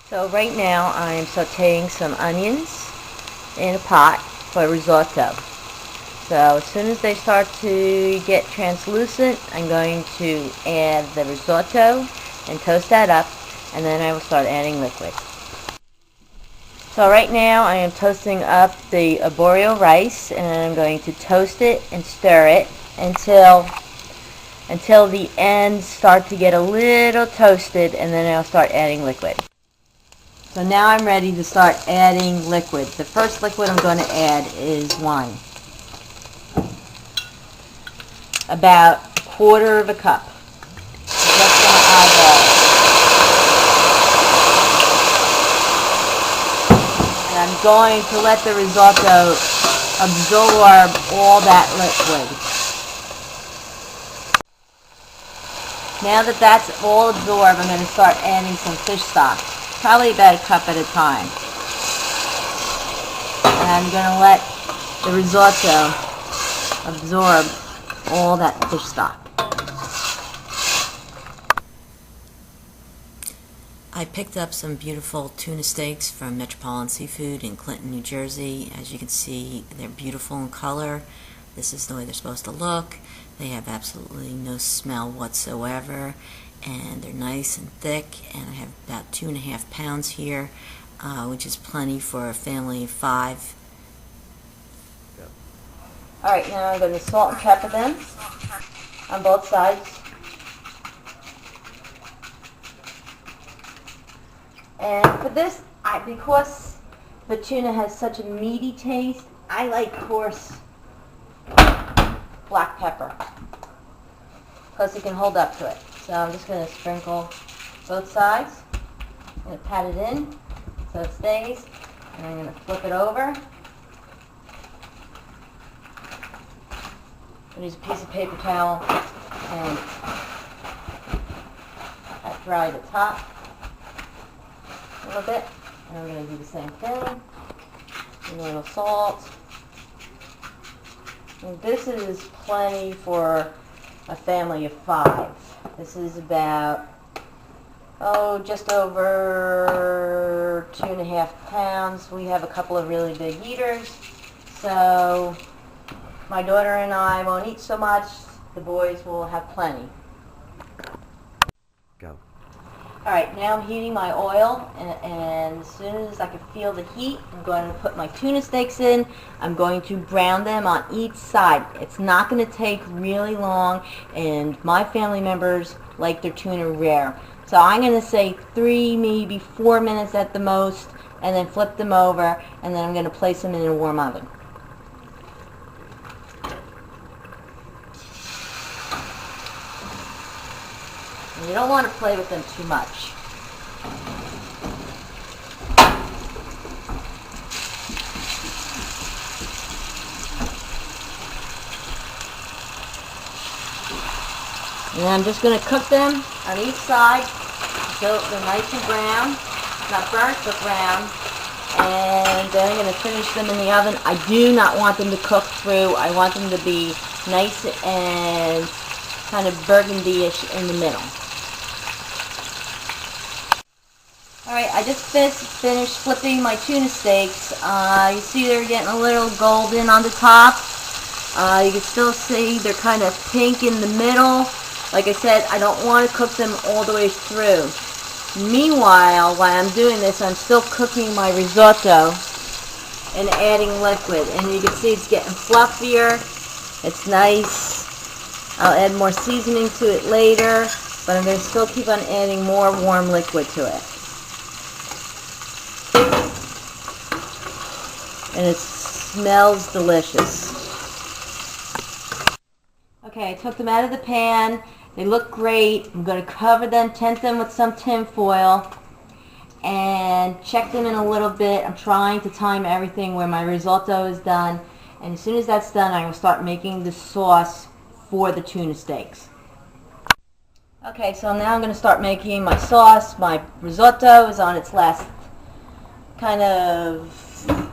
So right now I'm sauteing some onions in a pot for risotto. So as soon as they start to get translucent, I'm going to add the risotto and toast that up, and then I will start adding liquid. So right now I am toasting up the arborio rice, and I'm going to toast it and stir it until the ends start to get a little toasted, and then I'll start adding liquid. So now I'm ready to start adding liquid. The first liquid I'm going to add is wine. About a quarter of a cup. Just going to eyeball it. And I'm going to let the risotto absorb all that liquid. Now that that's all absorbed, I'm going to start adding some fish stock. Probably about a cup at a time. And I'm going to let the risotto absorb all that fish stock. I picked up some beautiful tuna steaks from Metropolitan Seafood in Clinton, New Jersey. As you can see, they're beautiful in color. This is the way they're supposed to look. They have absolutely no smell whatsoever, and they're nice and thick, and I have about 2.5 pounds here, which is plenty for a family of 5. Yep. Alright, now I'm going to salt and pepper them on both sides. And for this, because the tuna has such a meaty taste, I like coarse black pepper because it can hold up to it. So I'm just going to sprinkle both sides. I'm going to pat it in so it stays, and I'm going to flip it over. I'll use a piece of paper towel and dry the top a little bit. And I'm going to do the same thing. A little salt. And this is plenty for a family of 5. This is about, just over 2.5 pounds. We have a couple of really big eaters, so my daughter and I won't eat so much. The boys will have plenty. Go. Alright, now I'm heating my oil, and as soon as I can feel the heat, I'm going to put my tuna steaks in. I'm going to brown them on each side. It's not going to take really long, and my family members like their tuna rare. So I'm going to say 3, maybe 4 minutes at the most, and then flip them over, and then I'm going to place them in a warm oven. You don't want to play with them too much. And I'm just going to cook them on each side until they're nice and brown. Not burnt, but brown. And then I'm going to finish them in the oven. I do not want them to cook through. I want them to be nice and kind of burgundy-ish in the middle. Alright, I just finished flipping my tuna steaks. You see they're getting a little golden on the top. You can still see they're kind of pink in the middle. Like I said, I don't want to cook them all the way through. Meanwhile, while I'm doing this, I'm still cooking my risotto and adding liquid. And you can see it's getting fluffier. It's nice. I'll add more seasoning to it later, but I'm going to still keep on adding more warm liquid to it. And it smells delicious. Okay, I took them out of the pan. They look great. I'm going to cover them, tent them with some tin foil, and check them in a little bit. I'm trying to time everything where my risotto is done. And as soon as that's done, I will start making the sauce for the tuna steaks. Okay, so now I'm going to start making my sauce. My risotto is on its last kind of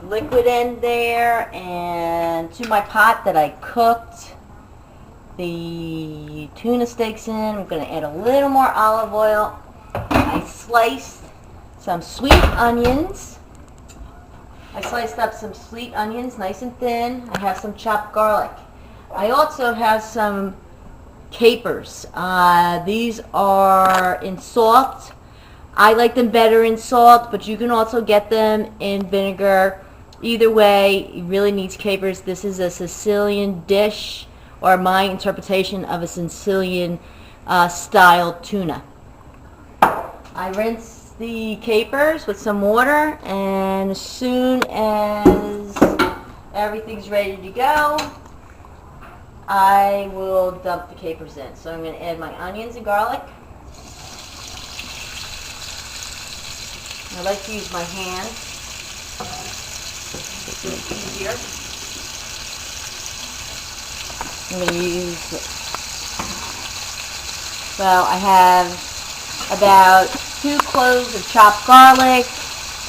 liquid end there, and to my pot that I cooked the tuna steaks in, I'm going to add a little more olive oil. I sliced some sweet onions. I sliced up some sweet onions nice and thin. I have some chopped garlic. I also have some capers. These are in salt. I like them better in salt, but you can also get them in vinegar. Either way, it really needs capers. This is a Sicilian dish, or my interpretation of a Sicilian style tuna. I rinse the capers with some water, and as soon as everything's ready to go, I will dump the capers in. So I'm going to add my onions and garlic. I like to use my hand. It's easier. I'm going to use, well, I have about 2 cloves of chopped garlic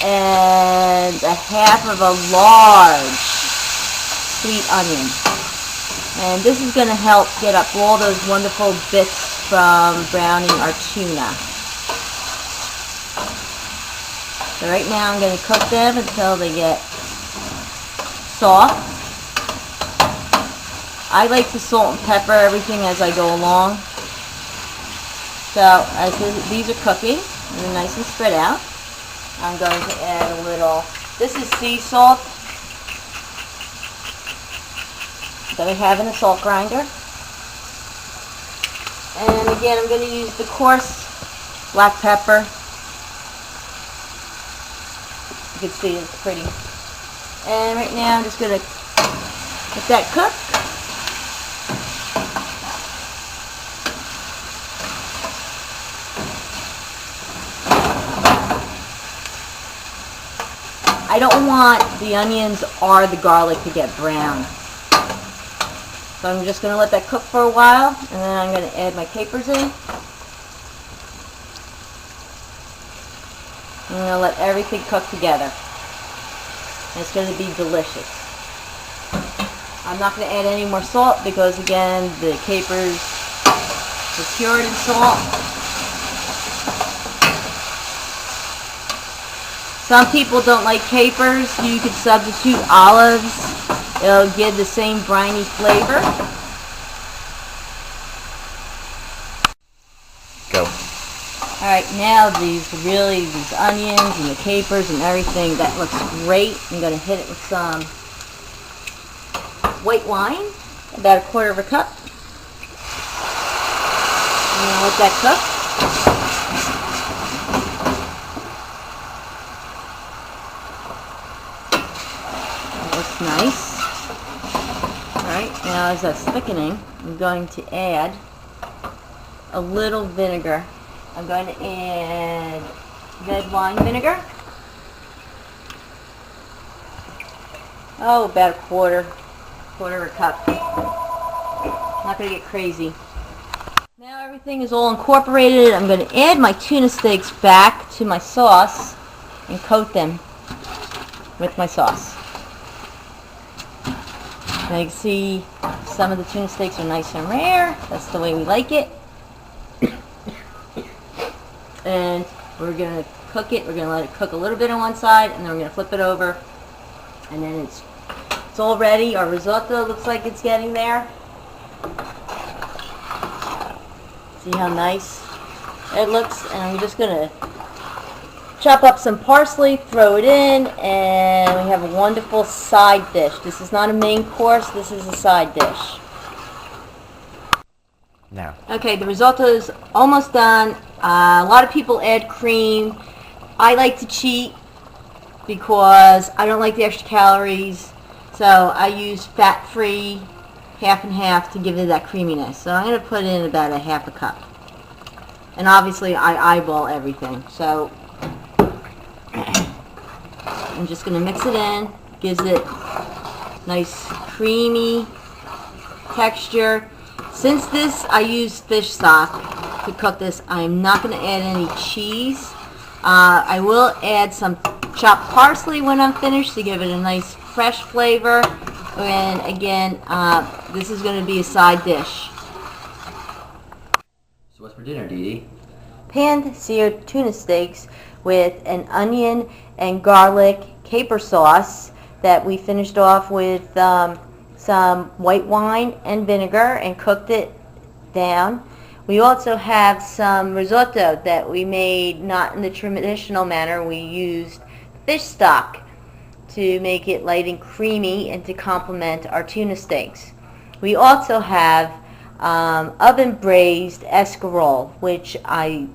and a half of a large sweet onion. And this is going to help get up all those wonderful bits from browning our tuna. So right now I'm going to cook them until they get soft. I like to salt and pepper everything as I go along. So as these are cooking, they're nice and spread out, I'm going to add a little, this is sea salt that I have in a salt grinder. And again, I'm going to use the coarse black pepper. You can see it's pretty. And right now I'm just going to let that cook. I don't want the onions or the garlic to get brown. So I'm just going to let that cook for a while, and then I'm going to add my capers in. I'm going to let everything cook together. And it's going to be delicious. I'm not going to add any more salt because, again, the capers are cured in salt. Some people don't like capers. You could substitute olives. It'll give the same briny flavor. Go. Alright, now these onions and the capers and everything, that looks great. I'm going to hit it with some white wine, about 1/4 cup. I'm going to let that cook. Looks nice. Alright, now as that's thickening, I'm going to add a little vinegar. I'm going to add red wine vinegar. Oh, about 1/4 cup. Not going to get crazy. Now everything is all incorporated. I'm going to add my tuna steaks back to my sauce and coat them with my sauce. Now you can see some of the tuna steaks are nice and rare. That's the way we like it. And we're going to cook it. We're going to let it cook a little bit on one side, and then we're going to flip it over. And then it's all ready. Our risotto looks like it's getting there. See how nice it looks? And I'm just going to chop up some parsley, throw it in, and we have a wonderful side dish. This is not a main course, this is a side dish. Now. Okay, the risotto is almost done. A lot of people add cream. I like to cheat because I don't like the extra calories, so I use fat-free, half and half, to give it that creaminess. So I'm going to put in about 1/2 cup. And obviously I eyeball everything, so I'm just going to mix it in. Gives it nice creamy texture. Since this, I use fish stock to cook this, I'm not going to add any cheese. I will add some chopped parsley when I'm finished to give it a nice fresh flavor. And again, this is going to be a side dish. So what's for dinner, Dee Dee? Pan-seared tuna steaks with an onion and garlic caper sauce that we finished off with some white wine and vinegar and cooked it down. We also have some risotto that we made not in the traditional manner. We used fish stock to make it light and creamy and to complement our tuna steaks. We also have oven braised escarole, which I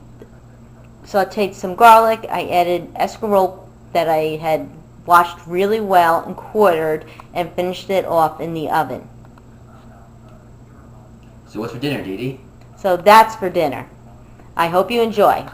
sauteed some garlic. I added escarole that I had washed really well and quartered and finished it off in the oven. So what's for dinner, Dee Dee? So that's for dinner. I hope you enjoy.